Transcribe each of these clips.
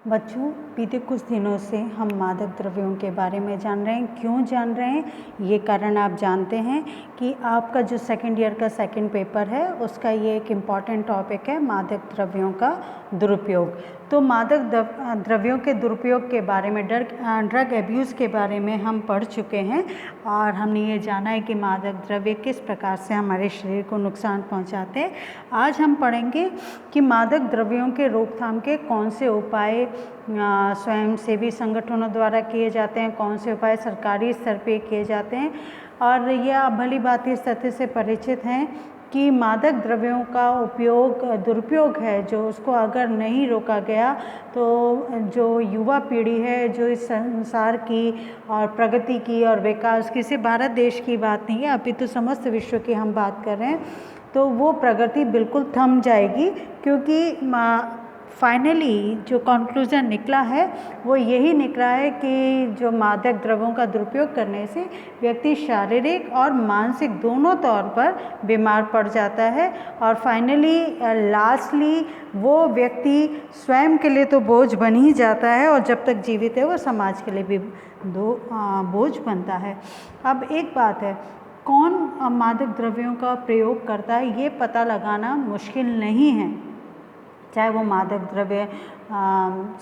बच्चों, बीते कुछ दिनों से हम मादक द्रव्यों के बारे में जान रहे हैं। क्यों जान रहे हैं, ये कारण आप जानते हैं कि आपका जो सेकेंड ईयर का सेकेंड पेपर है उसका ये एक इम्पॉर्टेंट टॉपिक है, मादक द्रव्यों का दुरुपयोग। तो मादक द्रव्यों के दुरुपयोग के बारे में, ड्रग एब्यूज़ के बारे में हम पढ़ चुके हैं और हमने ये जाना है कि मादक द्रव्य किस प्रकार से हमारे शरीर को नुकसान पहुंचाते हैं। आज हम पढ़ेंगे कि मादक द्रव्यों के रोकथाम के कौन से उपाय स्वयंसेवी संगठनों द्वारा किए जाते हैं, कौन से उपाय सरकारी स्तर पे किए जाते हैं। और यह आप भली भांति इस तथ्य से परिचित हैं कि मादक द्रव्यों का उपयोग दुरुपयोग है जो उसको अगर नहीं रोका गया तो जो युवा पीढ़ी है, जो इस संसार की और प्रगति की और विकास की, सिर्फ भारत देश की बात नहीं है, अभी तो समस्त विश्व की हम बात कर रहे हैं, तो वो प्रगति बिल्कुल थम जाएगी। क्योंकि फाइनली जो कंक्लूज़न निकला है वो यही निकला है कि जो मादक द्रव्यों का दुरुपयोग करने से व्यक्ति शारीरिक और मानसिक दोनों तौर पर बीमार पड़ जाता है और फाइनली लास्टली वो व्यक्ति स्वयं के लिए तो बोझ बन ही जाता है और जब तक जीवित है वो समाज के लिए भी बोझ बनता है। अब एक बात है, कौन मादक द्रव्यों का प्रयोग करता है ये पता लगाना मुश्किल नहीं है। चाहे वो मादक द्रव्य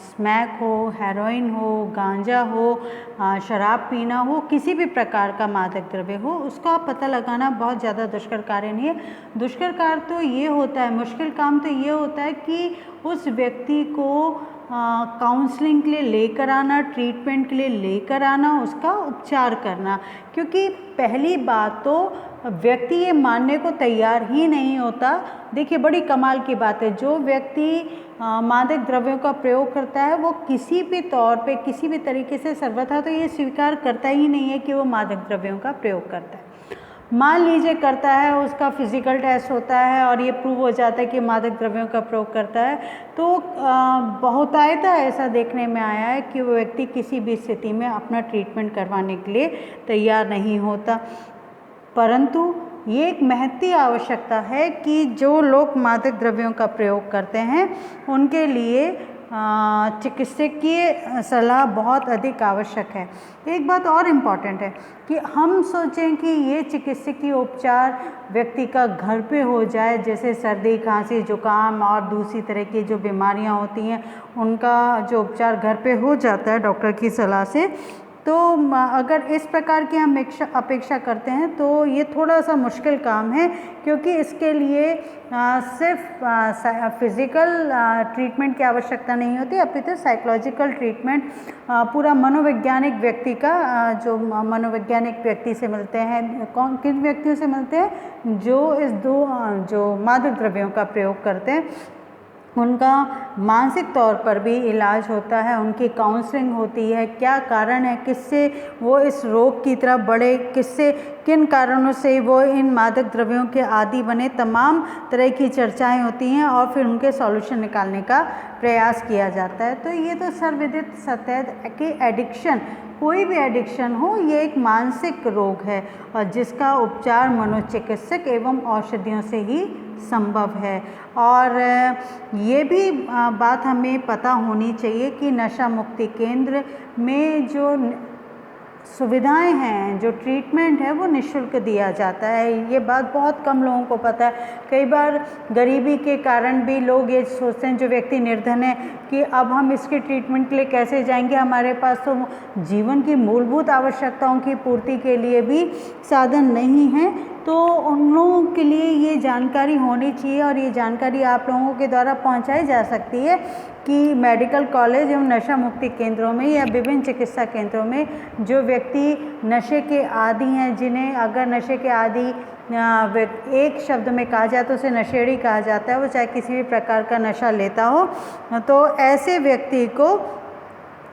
स्मैक हो, हेरोइन हो, गांजा हो, शराब पीना हो, किसी भी प्रकार का मादक द्रव्य हो, उसका पता लगाना बहुत ज़्यादा दुष्कर कार्य नहीं है। दुष्कर कार्य तो ये होता है, मुश्किल काम तो ये होता है कि उस व्यक्ति को काउंसलिंग के लिए लेकर आना, ट्रीटमेंट के लिए लेकर आना, उसका उपचार करना। क्योंकि पहली बात तो व्यक्ति ये मानने को तैयार ही नहीं होता। देखिए, बड़ी कमाल की बात है, जो व्यक्ति मादक द्रव्यों का प्रयोग करता है वो किसी भी तौर पे, किसी भी तरीके से सर्वथा तो ये स्वीकार करता ही नहीं है कि वो मादक द्रव्यों का प्रयोग करता है। मान लीजिए करता है, उसका फिजिकल टेस्ट होता है और ये प्रूव हो जाता है कि मादक द्रव्यों का प्रयोग करता है, तो बहुतायता ऐसा देखने में आया है कि वो व्यक्ति किसी भी स्थिति में अपना ट्रीटमेंट करवाने के लिए तैयार नहीं होता। परंतु ये एक महती आवश्यकता है कि जो लोग मादक द्रव्यों का प्रयोग करते हैं उनके लिए चिकित्सकीय सलाह बहुत अधिक आवश्यक है। एक बात और इम्पॉर्टेंट है कि हम सोचें कि ये चिकित्सकीय उपचार व्यक्ति का घर पे हो जाए, जैसे सर्दी, खांसी, जुकाम और दूसरी तरह की जो बीमारियां होती हैं उनका जो उपचार घर पे हो जाता है डॉक्टर की सलाह से, तो अगर इस प्रकार की हम अपेक्षा करते हैं तो ये थोड़ा सा मुश्किल काम है। क्योंकि इसके लिए सिर्फ फिज़िकल ट्रीटमेंट की आवश्यकता नहीं होती, अपितु साइकोलॉजिकल ट्रीटमेंट, पूरा मनोवैज्ञानिक व्यक्ति का जो मनोवैज्ञानिक व्यक्ति से मिलते हैं, किन व्यक्तियों से मिलते हैं, जो मादक द्रव्यों का प्रयोग करते हैं, उनका मानसिक तौर पर भी इलाज होता है, उनकी काउंसलिंग होती है, क्या कारण है, किससे वो इस रोग की तरफ बढ़े, किन कारणों से वो इन मादक द्रव्यों के आदी बने, तमाम तरह की चर्चाएं होती हैं और फिर उनके सॉल्यूशन निकालने का प्रयास किया जाता है। तो ये तो सर्वविदित सत्य है कि एडिक्शन, कोई भी एडिक्शन हो, ये एक मानसिक रोग है और जिसका उपचार मनोचिकित्सक एवं औषधियों से ही संभव है। और ये भी बात हमें पता होनी चाहिए कि नशा मुक्ति केंद्र में जो सुविधाएं हैं, जो ट्रीटमेंट है, वो निःशुल्क दिया जाता है। ये बात बहुत कम लोगों को पता है। कई बार गरीबी के कारण भी लोग ये सोचते हैं, जो व्यक्ति निर्धन है, कि अब हम इसके ट्रीटमेंट के लिए कैसे जाएंगे, हमारे पास तो जीवन की मूलभूत आवश्यकताओं की पूर्ति के लिए भी साधन नहीं है। तो उन लोगों के लिए ये जानकारी होनी चाहिए और ये जानकारी आप लोगों के द्वारा पहुंचाई जा सकती है कि मेडिकल कॉलेज एवं नशा मुक्ति केंद्रों में या विभिन्न चिकित्सा केंद्रों में जो व्यक्ति नशे के आदी हैं, जिन्हें अगर नशे के आदी एक शब्द में कहा जाए तो उसे नशेड़ी कहा जाता है, वो चाहे किसी भी प्रकार का नशा लेता हो, तो ऐसे व्यक्ति को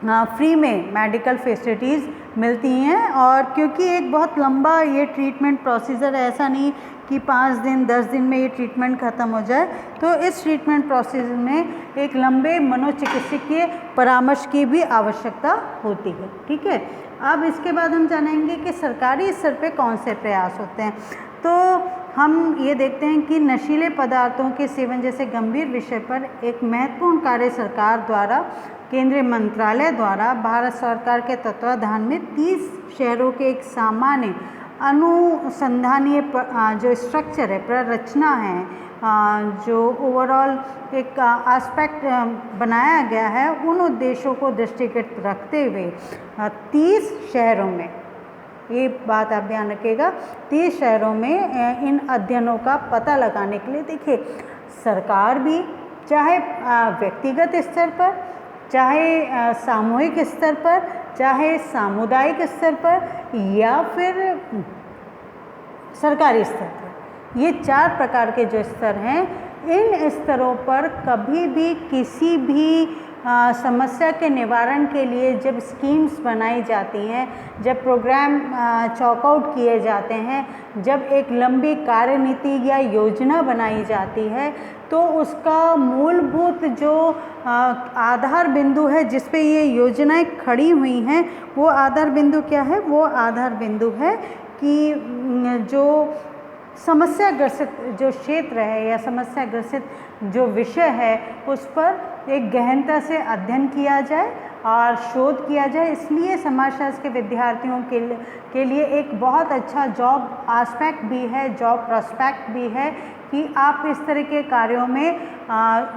फ्री में मेडिकल फैसिलिटीज़ मिलती हैं। और क्योंकि एक बहुत लंबा ये ट्रीटमेंट प्रोसीजर है, ऐसा नहीं कि 5 दिन 10 दिन में ये ट्रीटमेंट ख़त्म हो जाए, तो इस ट्रीटमेंट प्रोसेस में एक लंबे मनोचिकित्सकीय परामर्श की भी आवश्यकता होती है। ठीक है, अब इसके बाद हम जानेंगे कि सरकारी स्तर पे कौन से प्रयास होते हैं। तो हम ये देखते हैं कि नशीले पदार्थों के सेवन जैसे गंभीर विषय पर एक महत्वपूर्ण कार्य सरकार द्वारा, केंद्रीय मंत्रालय द्वारा भारत सरकार के तत्वाधान में 30 शहरों के एक सामान्य अनुसंधानीय जो स्ट्रक्चर है, प्ररचना है, जो ओवरऑल एक एस्पेक्ट बनाया गया है, उन उद्देश्यों को दृष्टिगत रखते हुए 30 शहरों में, ये बात आप ध्यान रखिएगा, 30 शहरों में इन अध्ययनों का पता लगाने के लिए, देखिए सरकार भी चाहे व्यक्तिगत स्तर पर, चाहे सामूहिक स्तर पर, चाहे सामुदायिक स्तर पर या फिर सरकारी स्तर पर, ये 4 प्रकार के जो स्तर हैं, इन स्तरों पर कभी भी किसी भी समस्या के निवारण के लिए जब स्कीम्स बनाई जाती हैं, जब प्रोग्राम चॉकआउट किए जाते हैं, जब एक लंबी कार्यनीति या योजना बनाई जाती है, तो उसका मूलभूत जो आधार बिंदु है जिस पे ये योजनाएं खड़ी हुई हैं, वो आधार बिंदु क्या है? वो आधार बिंदु है कि जो समस्या ग्रसित जो क्षेत्र है या समस्या ग्रसित जो विषय है, उस पर एक गहनता से अध्ययन किया जाए और शोध किया जाए। इसलिए समाजशास्त्र के विद्यार्थियों के लिए एक बहुत अच्छा जॉब आस्पेक्ट भी है, जॉब प्रोस्पेक्ट भी है कि आप इस तरह के कार्यों में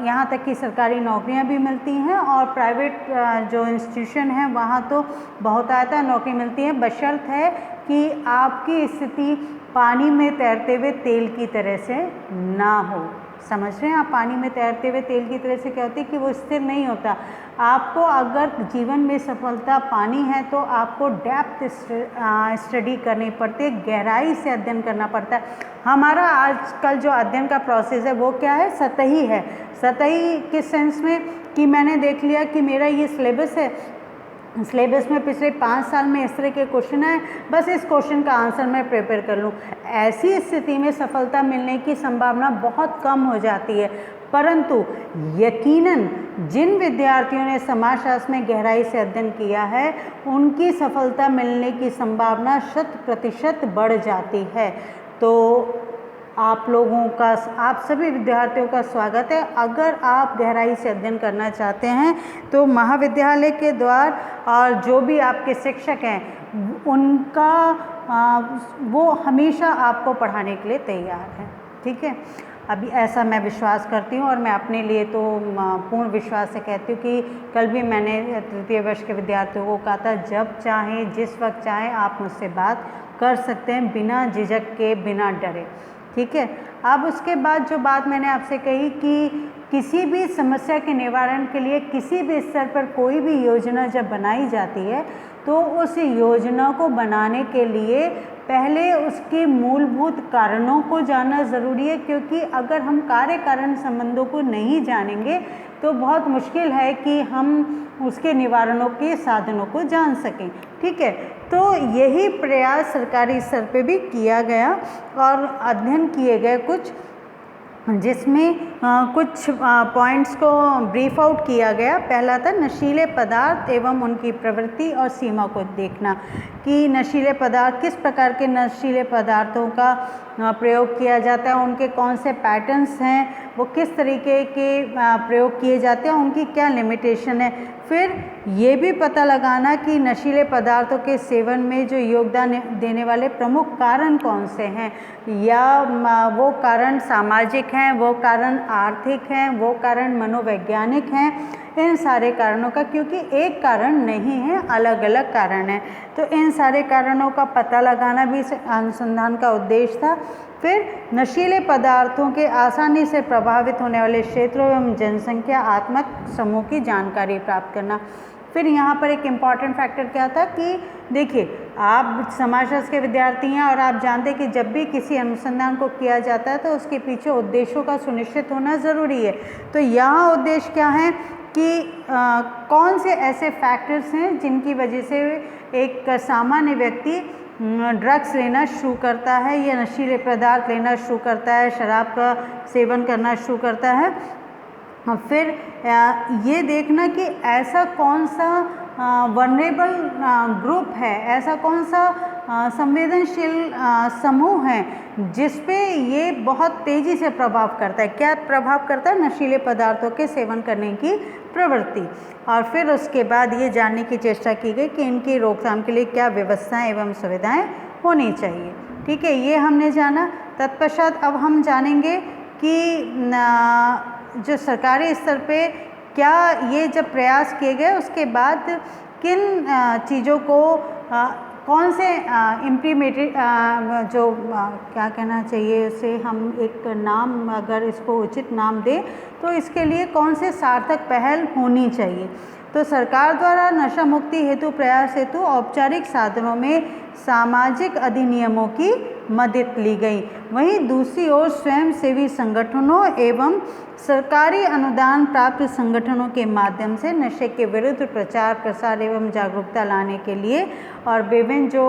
यहाँ तक कि सरकारी नौकरियाँ भी मिलती हैं और प्राइवेट जो इंस्टीट्यूशन है वहाँ तो बहुतायत नौकरी मिलती है, बशर्त है कि आपकी स्थिति पानी में तैरते हुए तेल की तरह से ना हो। समझ रहे हैं आप? पानी में तैरते हुए तेल की तरह से क्या होती है कि वो स्थिर नहीं होता। आपको अगर जीवन में सफलता पानी है तो आपको डेप्थ स्टडी करनी पड़ती है, गहराई से अध्ययन करना पड़ता है। हमारा आजकल जो अध्ययन का प्रोसेस है वो क्या है? सतही है। सतही किस सेंस में कि मैंने देख लिया कि मेरा ये सिलेबस है, सिलेबस में पिछले 5 साल में इस तरह के क्वेश्चन आए, बस इस क्वेश्चन का आंसर मैं प्रिपेयर कर लूँ। ऐसी स्थिति में सफलता मिलने की संभावना बहुत कम हो जाती है। परंतु यकीनन जिन विद्यार्थियों ने समाजशास्त्र में गहराई से अध्ययन किया है, उनकी सफलता मिलने की संभावना 100% बढ़ जाती है। तो आप लोगों का, आप सभी विद्यार्थियों का स्वागत है। अगर आप गहराई से अध्ययन करना चाहते हैं तो महाविद्यालय के द्वार और जो भी आपके शिक्षक हैं उनका वो हमेशा आपको पढ़ाने के लिए तैयार है। ठीक है, अभी ऐसा मैं विश्वास करती हूँ और मैं अपने लिए तो पूर्ण विश्वास से कहती हूँ कि कल भी मैंने तृतीय वर्ष के विद्यार्थियों को कहा था, जब चाहें जिस वक्त चाहें आप मुझसे बात कर सकते हैं, बिना झिझक के, बिना डरे। ठीक है, अब उसके बाद जो बात मैंने आपसे कही कि किसी भी समस्या के निवारण के लिए किसी भी स्तर पर कोई भी योजना जब बनाई जाती है तो उस योजना को बनाने के लिए पहले उसके मूलभूत कारणों को जानना ज़रूरी है, क्योंकि अगर हम कार्य कारण संबंधों को नहीं जानेंगे तो बहुत मुश्किल है कि हम उसके निवारणों के साधनों को जान सकें। ठीक है, तो यही प्रयास सरकारी स्तर पे भी किया गया और अध्ययन किए गए कुछ, जिसमें कुछ पॉइंट्स को ब्रीफ आउट किया गया। पहला था नशीले पदार्थ एवं उनकी प्रवृत्ति और सीमा को देखना कि नशीले पदार्थ, किस प्रकार के नशीले पदार्थों का प्रयोग किया जाता है, उनके कौन से पैटर्न्स हैं, वो किस तरीके के प्रयोग किए जाते हैं, उनकी क्या लिमिटेशन है। फिर ये भी पता लगाना कि नशीले पदार्थों के सेवन में जो योगदान देने वाले प्रमुख कारण कौन से हैं, या वो कारण सामाजिक हैं, वो कारण आर्थिक हैं, वो कारण मनोवैज्ञानिक हैं, इन सारे कारणों का, क्योंकि एक कारण नहीं है, अलग अलग कारण हैं, तो इन सारे कारणों का पता लगाना भी अनुसंधान का उद्देश्य था। फिर नशीले पदार्थों के आसानी से प्रभावित होने वाले क्षेत्रों एवं जनसंख्या आत्मक समूह की जानकारी प्राप्त करना। फिर यहाँ पर एक इम्पॉर्टेंट फैक्टर क्या था कि देखिए, आप समाजशास्त्र के विद्यार्थी हैं और आप जानते हैं कि जब भी किसी अनुसंधान को किया जाता है तो उसके पीछे उद्देश्यों का सुनिश्चित होना ज़रूरी है। तो यहाँ उद्देश्य क्या है कि कौन से ऐसे फैक्टर्स हैं जिनकी वजह से एक सामान्य व्यक्ति ड्रग्स लेना शुरू करता है या नशीले पदार्थ लेना शुरू करता है, शराब का सेवन करना शुरू करता है। फिर ये देखना कि ऐसा कौन सा वनरेबल ग्रुप है, ऐसा कौन सा संवेदनशील समूह हैं जिस पे ये बहुत तेज़ी से प्रभाव करता है। क्या प्रभाव करता है? नशीले पदार्थों के सेवन करने की प्रवृत्ति। और फिर उसके बाद ये जानने की चेष्टा की गई कि इनकी रोकथाम के लिए क्या व्यवस्थाएं एवं सुविधाएं होनी चाहिए। ठीक है, ये हमने जाना। तत्पश्चात अब हम जानेंगे कि जो सरकारी स्तर पे क्या ये जब प्रयास किए गए उसके बाद किन चीज़ों को कौन से इम्प्लीमेटेड क्या कहना चाहिए उसे, हम एक नाम अगर इसको उचित नाम दें तो इसके लिए कौन से सार्थक पहल होनी चाहिए। तो सरकार द्वारा नशा मुक्ति हेतु प्रयास हेतु औपचारिक साधनों में सामाजिक अधिनियमों की मदद ली गई। वहीं दूसरी ओर स्वयंसेवी संगठनों एवं सरकारी अनुदान प्राप्त संगठनों के माध्यम से नशे के विरुद्ध प्रचार प्रसार एवं जागरूकता लाने के लिए और विभिन्न जो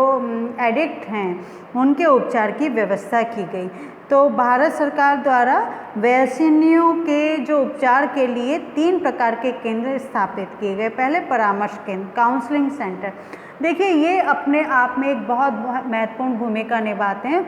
एडिक्ट हैं उनके उपचार की व्यवस्था की गई। तो भारत सरकार द्वारा व्यसनियों के जो उपचार के लिए 3 प्रकार के केंद्र स्थापित किए गए। पहले परामर्श केंद्र, काउंसलिंग सेंटर। देखिए, ये अपने आप में एक बहुत महत्वपूर्ण भूमिका निभाते हैं।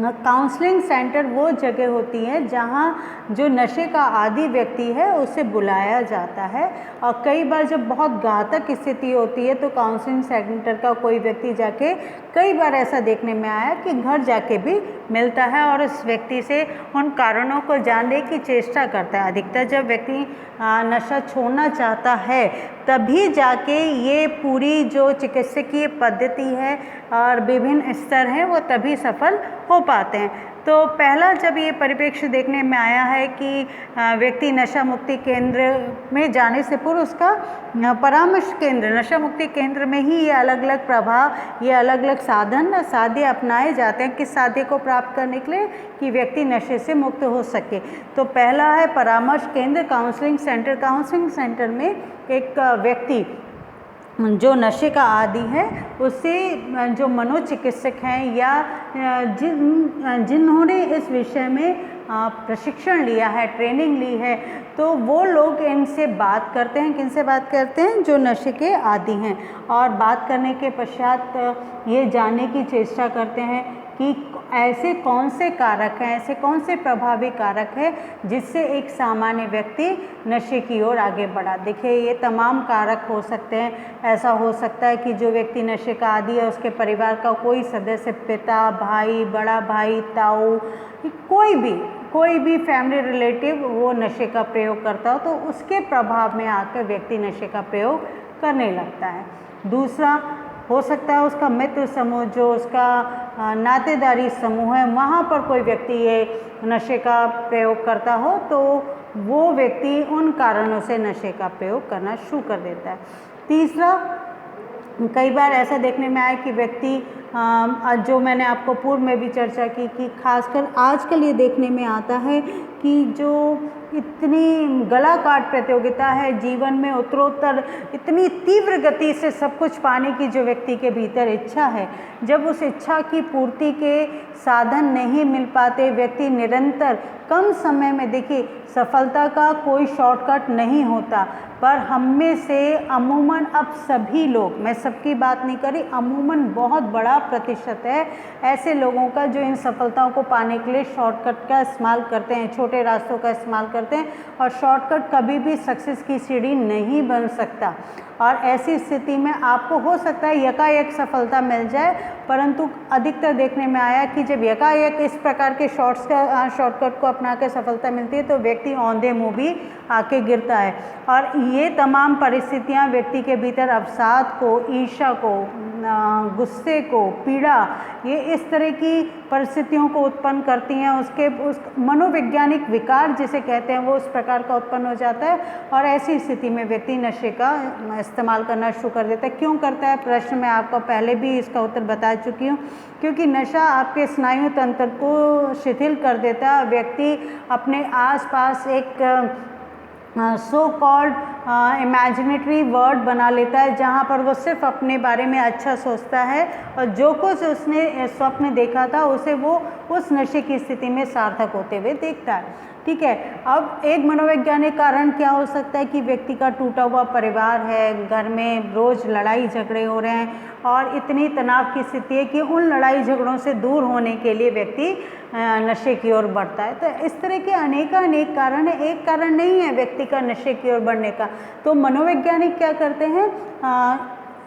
काउंसलिंग सेंटर वो जगह होती है जहाँ जो नशे का आदी व्यक्ति है उसे बुलाया जाता है, और कई बार जब बहुत घातक स्थिति होती है तो काउंसलिंग सेंटर का कोई व्यक्ति जाके, कई बार ऐसा देखने में आया कि घर जाके भी मिलता है और उस व्यक्ति से उन कारणों को जानने की चेष्टा करता है। अधिकतर जब व्यक्ति नशा छोड़ना चाहता है तभी जाके ये पूरी जो चिकित्सकीय पद्धति है और विभिन्न स्तर हैं वो तभी सफल हो पाते हैं। तो पहला जब ये परिप्रेक्ष्य देखने में आया है कि व्यक्ति नशा मुक्ति केंद्र में जाने से पूर्व उसका परामर्श केंद्र, नशा मुक्ति केंद्र में ही ये अलग अलग प्रभाव, ये अलग अलग साध्य अपनाए जाते हैं किस साध्य को प्राप्त करने के लिए कि व्यक्ति नशे से मुक्त हो सके। तो पहला है परामर्श केंद्र, काउंसलिंग सेंटर। काउंसलिंग सेंटर में एक व्यक्ति जो नशे का आदी है उससे जो मनोचिकित्सक हैं या जिन्होंने इस विषय में प्रशिक्षण लिया है, ट्रेनिंग ली है, तो वो लोग इनसे बात करते हैं। किनसे बात करते हैं? जो नशे के आदी हैं। और बात करने के पश्चात ये जानने की चेष्टा करते हैं कि ऐसे कौन से कारक हैं, ऐसे कौन से प्रभावी कारक हैं जिससे एक सामान्य व्यक्ति नशे की ओर आगे बढ़ा। देखिए, ये तमाम कारक हो सकते हैं। ऐसा हो सकता है कि जो व्यक्ति नशे का आदी है उसके परिवार का कोई सदस्य, पिता, भाई, बड़ा भाई, ताऊ, कोई भी फैमिली रिलेटिव वो नशे का प्रयोग करता हो तो उसके प्रभाव में आकर व्यक्ति नशे का प्रयोग करने लगता है। दूसरा हो सकता है उसका मित्र समूह, जो उसका नातेदारी समूह है, वहाँ पर कोई व्यक्ति ये नशे का प्रयोग करता हो तो वो व्यक्ति उन कारणों से नशे का प्रयोग करना शुरू कर देता है। तीसरा, कई बार ऐसा देखने में आया कि व्यक्ति जो मैंने आपको पूर्व में भी चर्चा की कि खासकर आजकल ये देखने में आता है कि जो इतनी गला काट प्रतियोगिता है जीवन में, उत्तरोत्तर इतनी तीव्र गति से सब कुछ पाने की जो व्यक्ति के भीतर इच्छा है, जब उस इच्छा की पूर्ति के साधन नहीं मिल पाते, व्यक्ति निरंतर कम समय में, देखिए सफलता का कोई शॉर्टकट नहीं होता, पर हम में से अमूमन अब सभी लोग, मैं सबकी बात नहीं करी, अमूमन बहुत बड़ा प्रतिशत है ऐसे लोगों का जो इन सफलताओं को पाने के लिए शॉर्टकट का इस्तेमाल करते हैं, छोटे रास्तों का इस्तेमाल करते हैं, और शॉर्टकट कभी भी सक्सेस की सीढ़ी नहीं बन सकता। और ऐसी स्थिति में आपको हो सकता है यकायक सफलता मिल जाए, परंतु अधिकतर देखने में आया कि जब यकायक इस प्रकार के शॉर्टकट को अपना के सफलता मिलती है तो व्यक्ति औंधे मुँह भी आके गिरता है। और ये तमाम परिस्थितियाँ व्यक्ति के भीतर अवसाद को, ईर्ष्या को, गुस्से को, पीड़ा, ये इस तरह की परिस्थितियों को उत्पन्न करती हैं। उस मनोवैज्ञानिक विकार जिसे कहते हैं वो उस प्रकार का उत्पन्न हो जाता है और ऐसी स्थिति में व्यक्ति नशे का इस्तेमाल करना शुरू कर देता है। क्यों करता है? प्रश्न में आपको पहले भी इसका उत्तर बता चुकी हूँ। क्योंकि नशा आपके स्नायु तंत्र को शिथिल कर देता है। व्यक्ति अपने आसपास एक सो कॉल्ड इमेजिनेटरी वर्ड बना लेता है जहाँ पर वो सिर्फ अपने बारे में अच्छा सोचता है और जो कुछ उसने स्वप्न देखा था उसे वो उस नशे की स्थिति में सार्थक होते हुए देखता है। ठीक है, अब एक मनोवैज्ञानिक कारण क्या हो सकता है कि व्यक्ति का टूटा हुआ परिवार है, घर में रोज़ लड़ाई झगड़े हो रहे हैं और इतनी तनाव की स्थिति है कि उन लड़ाई झगड़ों से दूर होने के लिए व्यक्ति नशे की ओर बढ़ता है। तो इस तरह के अनेक कारण है, एक कारण नहीं है व्यक्ति का नशे की ओर बढ़ने का। तो मनोवैज्ञानिक क्या करते हैं,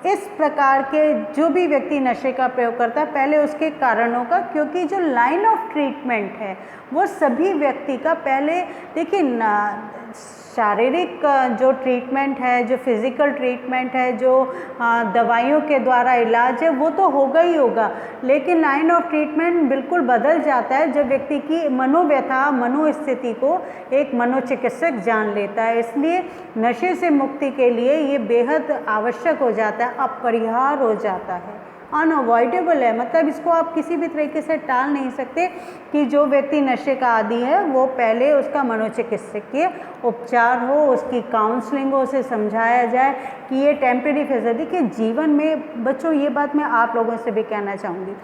इस प्रकार के जो भी व्यक्ति नशे का प्रयोग करता है पहले उसके कारणों का, क्योंकि जो लाइन ऑफ ट्रीटमेंट है वो सभी व्यक्ति का पहले देखिए शारीरिक जो ट्रीटमेंट है, जो फिज़िकल ट्रीटमेंट है, जो दवाइयों के द्वारा इलाज है वो तो होगा ही होगा, लेकिन लाइन ऑफ ट्रीटमेंट बिल्कुल बदल जाता है जब व्यक्ति की मनोव्यथा मनोस्थिति को एक मनोचिकित्सक जान लेता है। इसलिए नशे से मुक्ति के लिए ये बेहद आवश्यक हो जाता है, अपरिहार्य हो जाता है, अनअवॉइडेबल है। मतलब इसको आप किसी भी तरीके से टाल नहीं सकते कि जो व्यक्ति नशे का आदी है वो पहले उसका मनोचिकित्सकीय उपचार हो, उसकी काउंसलिंग हो, उसे समझाया जाए कि ये टेम्परेरी फेज है। देखिए जीवन में बच्चों, ये बात मैं आप लोगों से भी कहना चाहूँगी,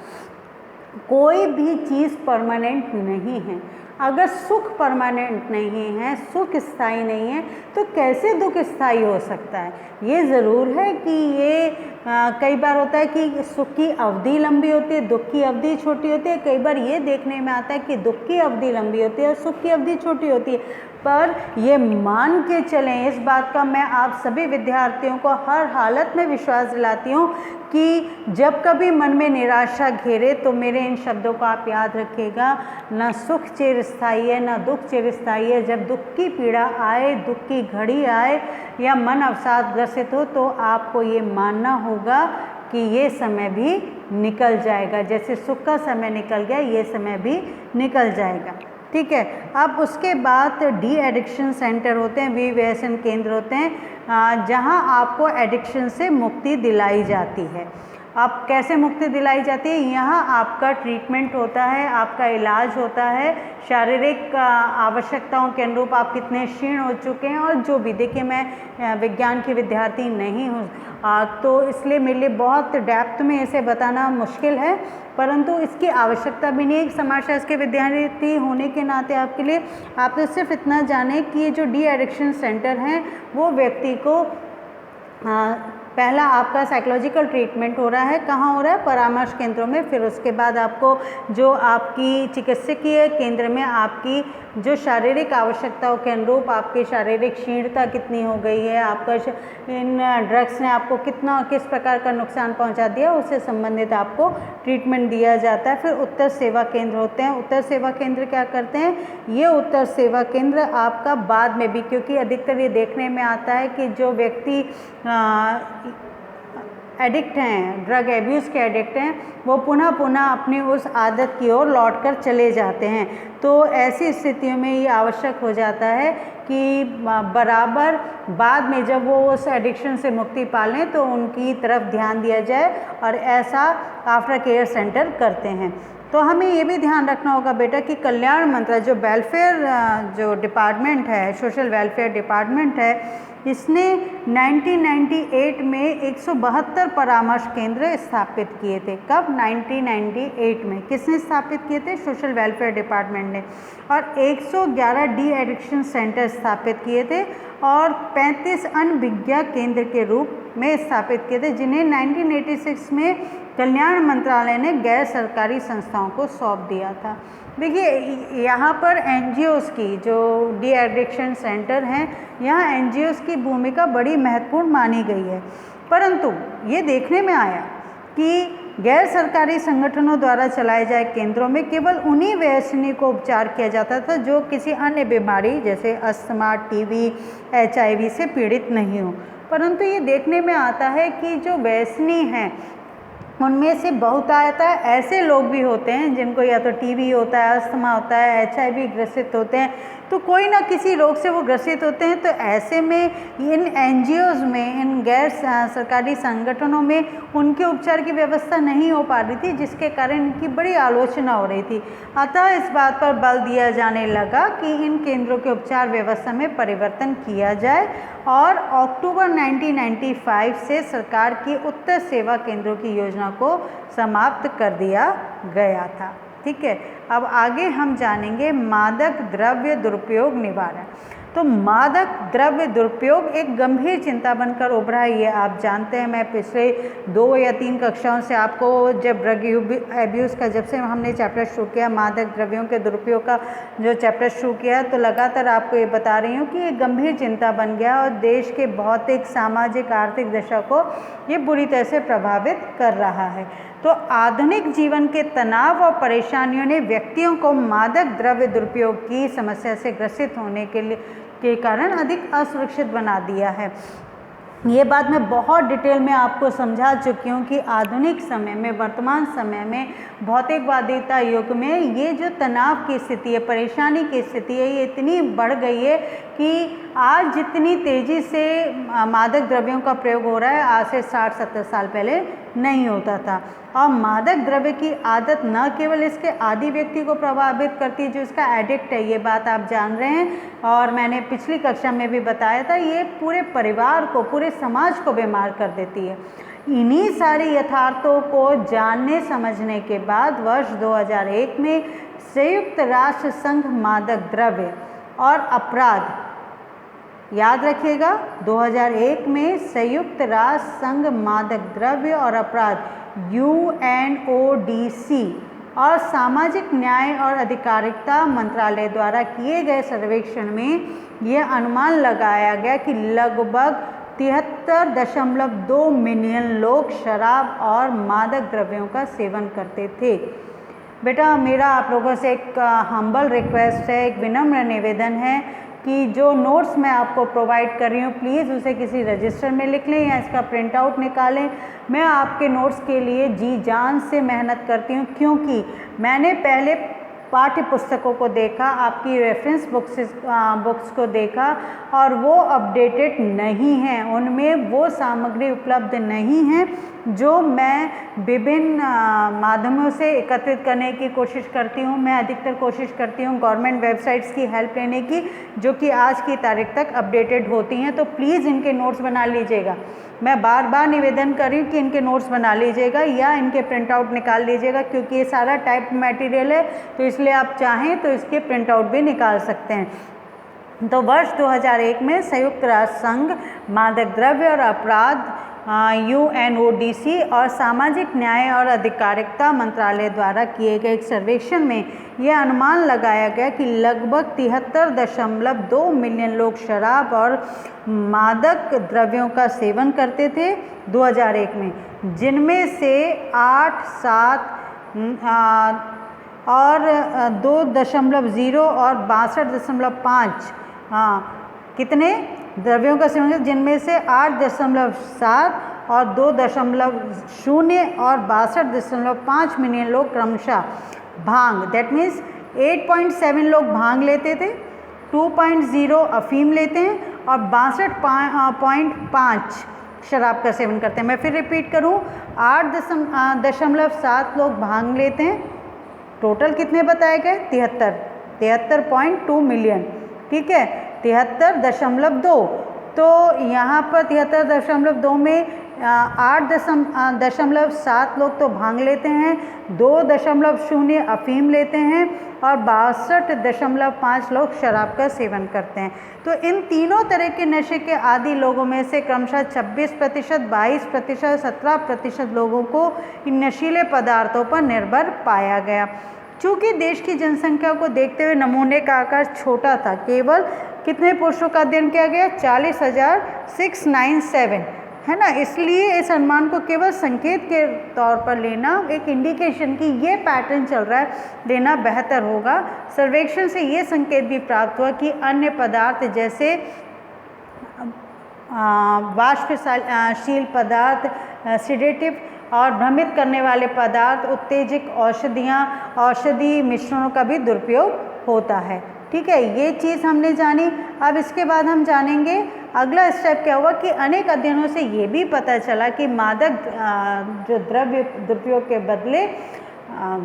कोई भी चीज़ परमानेंट नहीं है। अगर सुख परमानेंट नहीं है, सुख स्थायी नहीं है, तो कैसे दुख स्थायी हो सकता है। ये ज़रूर है कि ये कई बार होता है कि सुख की अवधि लंबी होती है, दुख की अवधि छोटी होती है। कई बार ये देखने में आता है कि दुख की अवधि लंबी होती है और सुख की अवधि छोटी होती है। पर ये मान के चलें, इस बात का मैं आप सभी विद्यार्थियों को हर हालत में विश्वास दिलाती हूँ कि जब कभी मन में निराशा घेरे तो मेरे इन शब्दों को आप याद रखिएगा, ना सुख चिरस्थायी है, ना दुख चिरस्थायी है। जब दुख की पीड़ा आए, दुख की घड़ी आए या मन अवसाद ग्रसित हो तो आपको ये मानना होगा कि ये समय भी निकल जाएगा। जैसे सुख का समय निकल गया, ये समय भी निकल जाएगा। ठीक है, अब उसके बाद डी एडिक्शन सेंटर होते हैं, विव्यसन केंद्र होते हैं जहां आपको एडिक्शन से मुक्ति दिलाई जाती है। अब कैसे मुक्ति दिलाई जाती है, यहाँ आपका ट्रीटमेंट होता है, आपका इलाज होता है, शारीरिक आवश्यकताओं के अनुरूप आप कितने क्षीण हो चुके हैं और जो भी। देखिए मैं विज्ञान की विद्यार्थी नहीं हूँ तो इसलिए मेरे लिए बहुत डेप्थ में इसे बताना मुश्किल है, परंतु इसकी आवश्यकता भी नहीं है। एक समाजशास्त्र के विद्यार्थी होने के नाते आपके लिए आप तो सिर्फ इतना जाने कि ये जो डी एडिक्शन सेंटर हैं वो व्यक्ति को पहला आपका साइकोलॉजिकल ट्रीटमेंट हो रहा है। कहाँ हो रहा है? परामर्श केंद्रों में। फिर उसके बाद आपको जो आपकी चिकित्सकीय केंद्र में आपकी जो शारीरिक आवश्यकताओं के अनुरूप आपकी शारीरिक क्षीणता कितनी हो गई है, आपका इन ड्रग्स ने आपको कितना किस प्रकार का नुकसान पहुंचा दिया, उससे संबंधित आपको ट्रीटमेंट दिया जाता है। फिर उत्तर सेवा केंद्र होते हैं। उत्तर सेवा केंद्र क्या करते हैं? ये उत्तर सेवा केंद्र आपका बाद में भी, क्योंकि अधिकतर ये देखने में आता है कि जो व्यक्ति एडिक्ट हैं, ड्रग एब्यूज़ के एडिक्ट हैं, वो पुनः अपनी उस आदत की ओर लौटकर चले जाते हैं। तो ऐसी स्थितियों में ये आवश्यक हो जाता है कि बराबर बाद में जब वो उस एडिक्शन से मुक्ति पा लें तो उनकी तरफ ध्यान दिया जाए, और ऐसा आफ्टर केयर सेंटर करते हैं। तो हमें ये भी ध्यान रखना होगा बेटा कि कल्याण मंत्रालय जो वेलफेयर जो डिपार्टमेंट है, सोशल वेलफेयर डिपार्टमेंट है, इसने 1998 में 172 परामर्श केंद्र स्थापित किए थे। कब? 1998 में। किसने स्थापित किए थे? सोशल वेलफेयर डिपार्टमेंट ने। और 111 डी एडिक्शन सेंटर स्थापित किए थे और 35 अनभिज्ञा केंद्र के रूप में स्थापित किए थे, जिन्हें 1986 में कल्याण मंत्रालय ने गैर सरकारी संस्थाओं को सौंप दिया था। देखिए यहाँ पर एनजीओज़ की जो डी एडिक्शन सेंटर हैं, यहाँ एनजीओज़ की भूमिका बड़ी महत्वपूर्ण मानी गई है, परंतु ये देखने में आया कि गैर सरकारी संगठनों द्वारा चलाए जाए केंद्रों में केवल उन्हीं व्यसनी को उपचार किया जाता था जो किसी अन्य बीमारी जैसे अस्थमा, टीबी, HIV से पीड़ित नहीं हो। परंतु ये देखने में आता है कि जो व्यसनी हैं उनमें से बहुतायत ऐसे लोग भी होते हैं जिनको या तो टीबी होता है, अस्थमा होता है, HIV ग्रसित होते हैं। तो कोई ना किसी रोग से वो ग्रसित होते हैं। तो ऐसे में इन एनजीओज़ में, इन गैर सरकारी संगठनों में उनके उपचार की व्यवस्था नहीं हो पा रही थी, जिसके कारण इनकी बड़ी आलोचना हो रही थी। अतः इस बात पर बल दिया जाने लगा कि इन केंद्रों के उपचार व्यवस्था में परिवर्तन किया जाए और अक्टूबर 1995 से सरकार की उत्तर सेवा केंद्रों की योजना को समाप्त कर दिया गया था। ठीक है, अब आगे हम जानेंगे मादक द्रव्य दुरुपयोग निवारण। तो मादक द्रव्य दुरुपयोग एक गंभीर चिंता बनकर उभरा है, ये आप जानते हैं। मैं पिछले 2 या 3 कक्षाओं से आपको जब ड्रग एब्यूज़ का जब से हमने चैप्टर शुरू किया, मादक द्रव्यों के दुरुपयोग का जो चैप्टर शुरू किया, तो लगातार आपको ये बता रही हूँ कि ये गंभीर चिंता बन गया और देश के भौतिक, सामाजिक, आर्थिक दशा को ये बुरी तरह से प्रभावित कर रहा है। तो आधुनिक जीवन के तनाव और परेशानियों ने व्यक्तियों को मादक द्रव्य दुरुपयोग की समस्या से ग्रसित होने के कारण अधिक असुरक्षित बना दिया है। ये बात मैं बहुत डिटेल में आपको समझा चुकी हूँ कि आधुनिक समय में, वर्तमान समय में, भौतिकवादिता युग में ये जो तनाव की स्थिति है, परेशानी की स्थिति है, ये इतनी बढ़ गई है कि आज जितनी तेज़ी से मादक द्रव्यों का प्रयोग हो रहा है, आज से 60-70 साल पहले नहीं होता था। और मादक द्रव्य की आदत न केवल इसके आदी व्यक्ति को प्रभावित करती है जो इसका एडिक्ट है, ये बात आप जान रहे हैं, और मैंने पिछली कक्षा में भी बताया था, ये पूरे परिवार को, पूरे समाज को बीमार कर देती है। इन्हीं सारी यथार्थों को जानने समझने के बाद वर्ष 2001 में संयुक्त राष्ट्र संघ मादक द्रव्य और अपराध, याद रखिएगा, 2001 में संयुक्त राष्ट्र संघ मादक द्रव्य और अपराध UNODC और सामाजिक न्याय और अधिकारिता मंत्रालय द्वारा किए गए सर्वेक्षण में यह अनुमान लगाया गया कि लगभग 73.2 मिलियन लोग शराब और मादक द्रव्यों का सेवन करते थे। बेटा, मेरा आप लोगों से एक हम्बल रिक्वेस्ट है, एक विनम्र निवेदन है कि जो नोट्स मैं आपको प्रोवाइड कर रही हूँ, प्लीज़ उसे किसी रजिस्टर में लिख लें या इसका प्रिंट आउट निकालें। मैं आपके नोट्स के लिए जी जान से मेहनत करती हूँ, क्योंकि मैंने पहले पाठ्य पुस्तकों को देखा, आपकी रेफरेंस बुक्स को देखा, और वो अपडेटेड नहीं हैं, उनमें वो सामग्री उपलब्ध नहीं है जो मैं विभिन्न माध्यमों से एकत्रित करने की कोशिश करती हूँ। मैं अधिकतर कोशिश करती हूँ गवर्नमेंट वेबसाइट्स की हेल्प लेने की, जो कि आज की तारीख तक अपडेटेड होती हैं। तो प्लीज़ इनके नोट्स बना लीजिएगा। मैं बार बार निवेदन कर रही हूँ कि इनके नोट्स बना लीजिएगा या इनके प्रिंट आउट निकाल लीजिएगा, क्योंकि ये सारा टाइप मटेरियल है, तो इसलिए आप चाहें तो इसके प्रिंट आउट भी निकाल सकते हैं। तो वर्ष 2001 में संयुक्त राष्ट्र संघ मादक द्रव्य और अपराध UNODC और सामाजिक न्याय और अधिकारिता मंत्रालय द्वारा किए गए एक सर्वेक्षण में यह अनुमान लगाया गया कि लगभग 73.2 मिलियन लोग शराब और मादक द्रव्यों का सेवन करते थे 2001 में, जिनमें से 8, 7 और 2.0 और 62.5 कितने द्रव्यों का सेवन, जिनमें से 8.7 और 2.0 और 62.5 मिलियन लोग क्रमशः भांग, दैट मीन्स 8.7 लोग भांग लेते थे, 2.0 अफीम लेते हैं और 62.5 शराब का सेवन करते हैं। मैं फिर रिपीट करूं, 8.7 लोग भांग लेते हैं, टोटल कितने बताए गए? 73.2 मिलियन, ठीक है, 73.2। तो यहाँ पर 73.2 में 8.7 लोग तो भांग लेते हैं, 2.0 अफीम लेते हैं और 62.5 लोग शराब का सेवन करते हैं। तो इन तीनों तरह के नशे के आदी लोगों में से क्रमशः 26%, 22%, 17% लोगों को इन नशीले पदार्थों पर निर्भर पाया गया। चूँकि देश की जनसंख्या को देखते हुए नमूने का आकार छोटा था, केवल कितने पुरुषों का अध्ययन किया गया? 40,697, है ना। इसलिए इस अनुमान को केवल संकेत के तौर पर लेना, एक इंडिकेशन की ये पैटर्न चल रहा है, लेना बेहतर होगा। सर्वेक्षण से ये संकेत भी प्राप्त हुआ कि अन्य पदार्थ जैसे वाष्पशील पदार्थ, सिडेटिव और भ्रमित करने वाले पदार्थ, उत्तेजक औषधियाँ, औषधि मिश्रणों का भी दुरुपयोग होता है। ठीक है, ये चीज़ हमने जानी। अब इसके बाद हम जानेंगे अगला स्टेप क्या हुआ कि अनेक अध्ययनों से ये भी पता चला कि मादक जो द्रव्य दुरुपयोग के बदले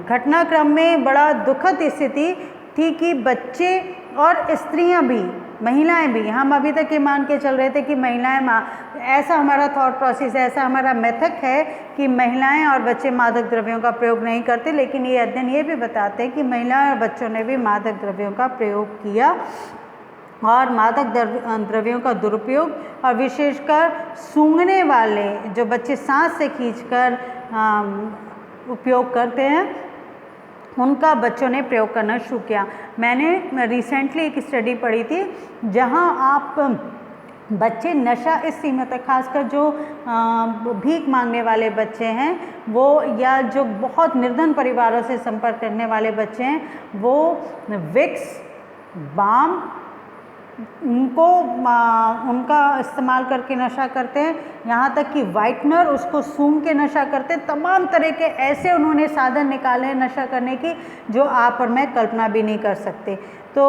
घटनाक्रम में बड़ा दुखद स्थिति थी कि बच्चे और स्त्रियां भी, महिलाएं भी, हम अभी तक ये मान के चल रहे थे कि महिलाएं, ऐसा हमारा थॉट प्रोसेस है, ऐसा हमारा मेथड है कि महिलाएं और बच्चे मादक द्रव्यों का प्रयोग नहीं करते, लेकिन ये अध्ययन ये भी बताते हैं कि महिलाएं और बच्चों ने भी मादक द्रव्यों का प्रयोग किया और मादक द्रव्यों का दुरुपयोग, और विशेषकर सूंघने वाले जो बच्चे सांस से खींचकर उपयोग करते हैं उनका बच्चों ने प्रयोग करना शुरू किया। मैंने रिसेंटली एक स्टडी पढ़ी थी जहां आप बच्चे नशा इस सीमा तक, खासकर जो भीख मांगने वाले बच्चे हैं वो, या जो बहुत निर्धन परिवारों से संपर्क करने वाले बच्चे हैं, वो विक्स, बाम उनका इस्तेमाल करके नशा करते हैं, यहाँ तक कि वाइटनर उसको सूंघ के नशा करते हैं। तमाम तरह के ऐसे उन्होंने साधन निकाले हैं नशा करने की जो आप और मैं कल्पना भी नहीं कर सकते। तो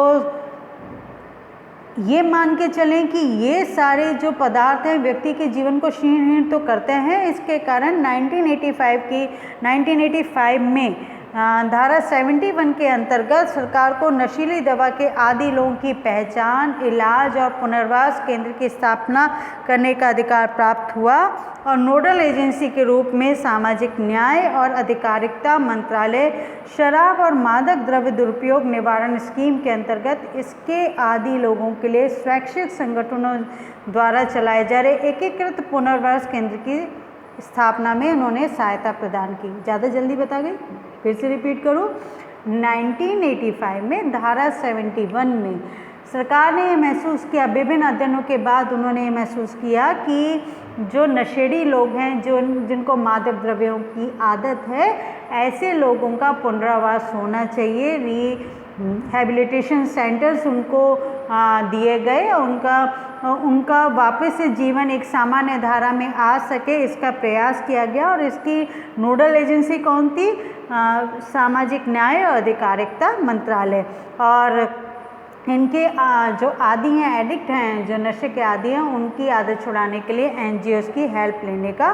ये मान के चलें कि ये सारे जो पदार्थ हैं व्यक्ति के जीवन को क्षीण तो करते हैं। इसके कारण 1985 में धारा 71 के अंतर्गत सरकार को नशीली दवा के आदी लोगों की पहचान, इलाज और पुनर्वास केंद्र की स्थापना करने का अधिकार प्राप्त हुआ और नोडल एजेंसी के रूप में सामाजिक न्याय और अधिकारिता मंत्रालय शराब और मादक द्रव्य दुरुपयोग निवारण स्कीम के अंतर्गत इसके आदी लोगों के लिए स्वैच्छिक संगठनों द्वारा चलाए जा रहे एकीकृत पुनर्वास केंद्र की स्थापना में उन्होंने सहायता प्रदान की। ज़्यादा जल्दी बता गई, फिर से रिपीट करूँ। 1985 में धारा 71 में सरकार ने ये महसूस किया, विभिन्न अध्ययनों के बाद उन्होंने ये महसूस किया कि जो नशेड़ी लोग हैं, जिनको मादक द्रव्यों की आदत है, ऐसे लोगों का पुनरावास होना चाहिए। रिहैबिलिटेशन सेंटर्स उनको दिए गए और उनका वापस से जीवन एक सामान्य धारा में आ सके, इसका प्रयास किया गया। और इसकी नोडल एजेंसी कौन थी? सामाजिक न्याय और अधिकारिता मंत्रालय। और इनके जो आदी हैं, एडिक्ट हैं, जो नशे के आदी हैं, उनकी आदत छुड़ाने के लिए NGOs की हेल्प लेने का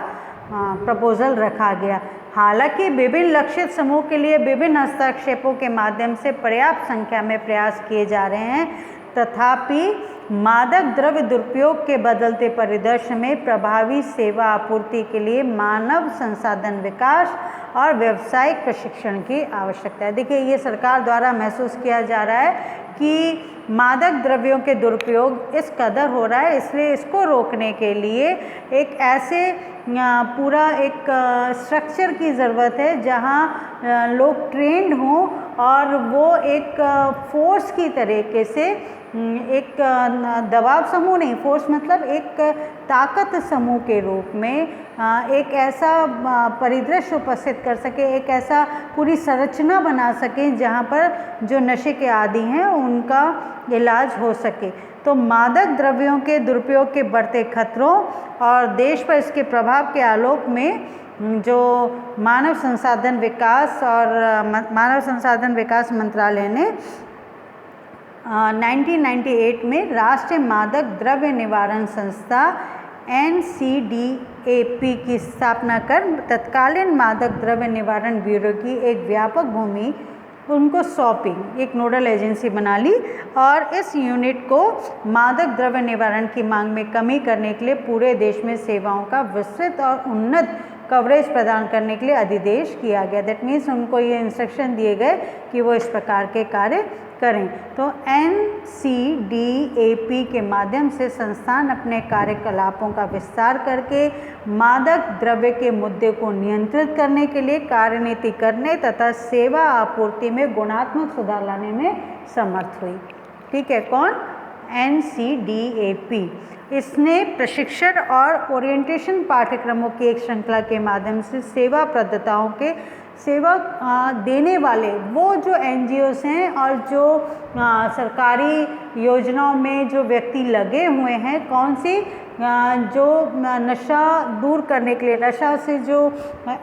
प्रपोजल रखा गया। हालांकि विभिन्न लक्षित समूह के लिए विभिन्न हस्तक्षेपों के माध्यम से पर्याप्त संख्या में प्रयास किए जा रहे हैं, तथापि मादक द्रव्य दुरुपयोग के बदलते परिदृश्य में प्रभावी सेवा आपूर्ति के लिए मानव संसाधन विकास और व्यावसायिक प्रशिक्षण की आवश्यकता है। देखिए, ये सरकार द्वारा महसूस किया जा रहा है कि मादक द्रव्यों के दुरुपयोग इस कदर हो रहा है, इसलिए इसको रोकने के लिए एक ऐसे पूरा एक स्ट्रक्चर की ज़रूरत है जहां लोग ट्रेंड हों और वो एक फोर्स की तरीके से, एक दबाव समूह नहीं, फोर्स मतलब एक ताकत समूह के रूप में एक ऐसा परिदृश्य उपस्थित कर सके, एक ऐसा पूरी संरचना बना सके जहां पर जो नशे के आदी हैं उनका इलाज हो सके। तो मादक द्रव्यों के दुरुपयोग के बढ़ते खतरों और देश पर इसके प्रभाव के आलोक में जो मानव संसाधन विकास मंत्रालय ने 1998 में राष्ट्रीय मादक द्रव्य निवारण संस्था NCDAP की स्थापना कर तत्कालीन मादक द्रव्य निवारण ब्यूरो की एक व्यापक भूमि उनको सौंपी, एक नोडल एजेंसी बना ली और इस यूनिट को मादक द्रव्य निवारण की मांग में कमी करने के लिए पूरे देश में सेवाओं का विस्तृत और उन्नत कवरेज प्रदान करने के लिए अधिदेश किया गया। दैट मीन्स उनको ये इंस्ट्रक्शन दिए गए कि वो इस प्रकार के कार्य करें। तो NCDAP के माध्यम से संस्थान अपने कार्यकलापों का विस्तार करके मादक द्रव्य के मुद्दे को नियंत्रित करने के लिए कार्यनीति करने तथा सेवा आपूर्ति में गुणात्मक सुधार लाने में समर्थ हुई। ठीक है, कौन? NCDAP। इसने प्रशिक्षण और ओरिएंटेशन पाठ्यक्रमों की एक श्रृंखला के माध्यम से सेवा प्रदाताओं के सेवा देने वाले वो जो NGOs हैं और जो सरकारी योजनाओं में जो व्यक्ति लगे हुए हैं, कौन सी जो नशा दूर करने के लिए, नशा से जो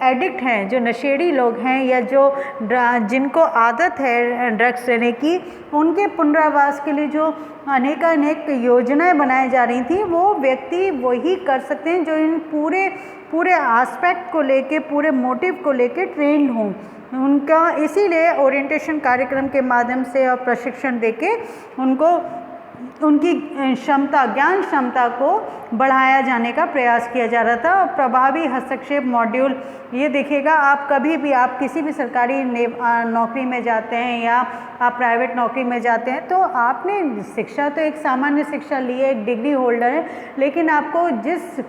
एडिक्ट हैं, जो नशेड़ी लोग हैं या जो जिनको आदत है ड्रग्स लेने की, उनके पुनरावास के लिए जो अनेक योजनाएं बनाई जा रही थी, वो व्यक्ति वही कर सकते हैं जो इन पूरे एस्पेक्ट को लेके, पूरे मोटिव को लेके ट्रेंड हों। उनका इसीलिए ओरिएंटेशन कार्यक्रम के माध्यम से और प्रशिक्षण देके उनको उनकी क्षमता, ज्ञान क्षमता को बढ़ाया जाने का प्रयास किया जा रहा था। प्रभावी हस्तक्षेप मॉड्यूल, ये देखिएगा आप कभी भी, आप किसी भी सरकारी नौकरी में जाते हैं या आप प्राइवेट नौकरी में जाते हैं, तो आपने शिक्षा तो एक सामान्य शिक्षा ली है, एक डिग्री होल्डर है, लेकिन आपको जिस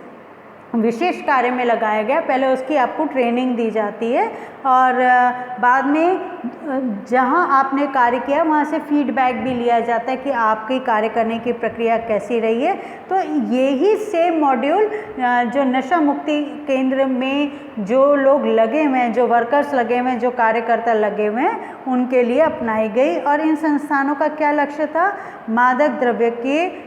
विशेष कार्य में लगाया गया, पहले उसकी आपको ट्रेनिंग दी जाती है और बाद में जहां आपने कार्य किया वहां से फीडबैक भी लिया जाता है कि आपकी कार्य करने की प्रक्रिया कैसी रही है। तो यही सेम मॉड्यूल जो नशा मुक्ति केंद्र में जो लोग लगे हुए हैं, जो वर्कर्स लगे हुए हैं, जो कार्यकर्ता लगे हुए हैं, उनके लिए अपनाई गई। और इन संस्थानों का क्या लक्ष्य था? मादक द्रव्य के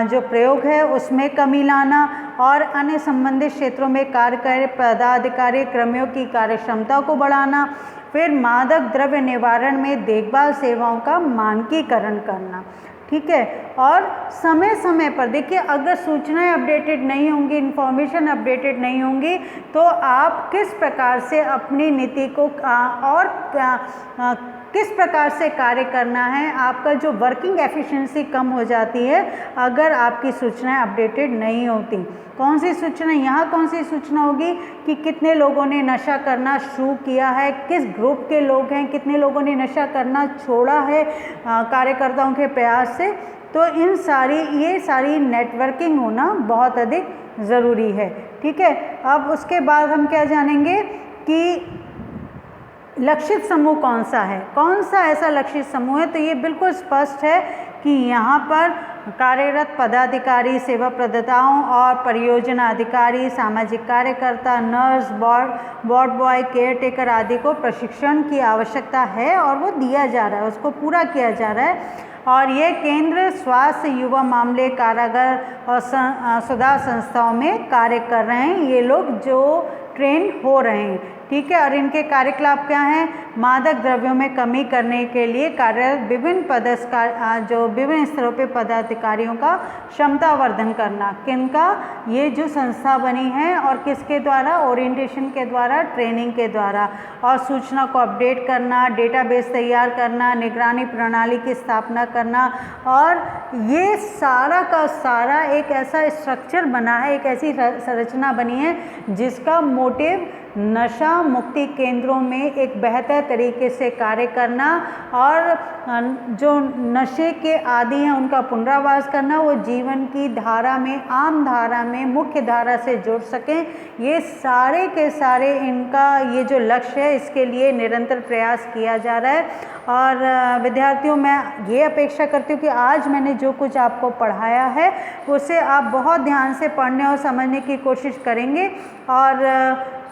जो प्रयोग है उसमें कमी लाना और अन्य संबंधित क्षेत्रों में कार्य कर पदाधिकारी कर्मियों की कार्यक्षमता को बढ़ाना, फिर मादक द्रव्य निवारण में देखभाल सेवाओं का मानकीकरण करना। ठीक है, और समय समय पर देखिए, अगर सूचनाएं अपडेटेड नहीं होंगी, इन्फॉर्मेशन अपडेटेड नहीं होंगी, तो आप किस प्रकार से अपनी नीति को और किस प्रकार से कार्य करना है, आपका जो वर्किंग एफिशिएंसी कम हो जाती है अगर आपकी सूचनाएं अपडेटेड नहीं होती। कौन सी सूचना, यहाँ कौन सी सूचना होगी कि कितने लोगों ने नशा करना शुरू किया है, किस ग्रुप के लोग हैं, कितने लोगों ने नशा करना छोड़ा है कार्यकर्ताओं के प्रयास से। तो ये सारी नेटवर्किंग होना बहुत अधिक ज़रूरी है। ठीक है, अब उसके बाद हम क्या जानेंगे कि लक्षित समूह कौन सा है, कौन सा ऐसा लक्षित समूह है। तो ये बिल्कुल स्पष्ट है कि यहाँ पर कार्यरत पदाधिकारी, सेवा प्रदाताओं और परियोजना अधिकारी, सामाजिक कार्यकर्ता, nurse, ward boy, care taker आदि को प्रशिक्षण की आवश्यकता है और वो दिया जा रहा है, उसको पूरा किया जा रहा है। और ये केंद्र स्वास्थ्य, युवा मामले, कारागार और सुधार संस्थाओं में कार्य कर रहे हैं ये लोग जो ट्रेन हो रहे हैं। ठीक है, और इनके कार्यकलाप क्या हैं? मादक द्रव्यों में कमी करने के लिए कार्यरत विभिन्न स्तरों पे पदाधिकारियों का क्षमतावर्धन करना। किनका? ये जो संस्था बनी है और किसके द्वारा? ओरिएंटेशन के द्वारा, ट्रेनिंग के द्वारा। और सूचना को अपडेट करना, डेटाबेस तैयार करना, निगरानी प्रणाली की स्थापना करना, और ये सारा का सारा एक ऐसा स्ट्रक्चर बना है, एक ऐसी संरचना बनी है जिसका मोटिव नशा मुक्ति केंद्रों में एक बेहतर तरीके से कार्य करना और जो नशे के आदी हैं उनका पुनरावास करना, वो जीवन की धारा में, आम धारा में, मुख्य धारा से जुड़ सकें। ये सारे के सारे इनका ये जो लक्ष्य है, इसके लिए निरंतर प्रयास किया जा रहा है। और विद्यार्थियों, मैं ये अपेक्षा करती हूँ कि आज मैंने जो कुछ आपको पढ़ाया है उसे आप बहुत ध्यान से पढ़ने और समझने की कोशिश करेंगे। और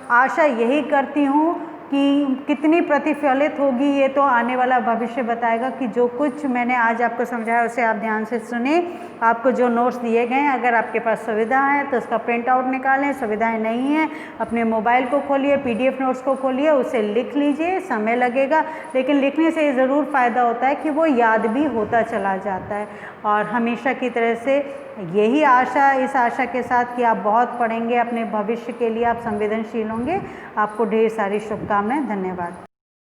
आशा यही करती हूँ कि कितनी प्रतिफलित होगी ये तो आने वाला भविष्य बताएगा कि जो कुछ मैंने आज आपको समझाया उसे आप ध्यान से सुने। आपको जो नोट्स दिए गए हैं, अगर आपके पास सुविधा है तो उसका प्रिंट आउट निकालें, सुविधाएं नहीं है अपने मोबाइल को खोलिए, PDF नोट्स को खोलिए, उसे लिख लीजिए। समय लगेगा लेकिन लिखने से ज़रूर फ़ायदा होता है कि वो याद भी होता चला जाता है। और हमेशा की तरह से यही आशा, इस आशा के साथ कि आप बहुत पढ़ेंगे, अपने भविष्य के लिए आप संवेदनशील होंगे। आपको ढेर सारी शुभकामनाएं। धन्यवाद।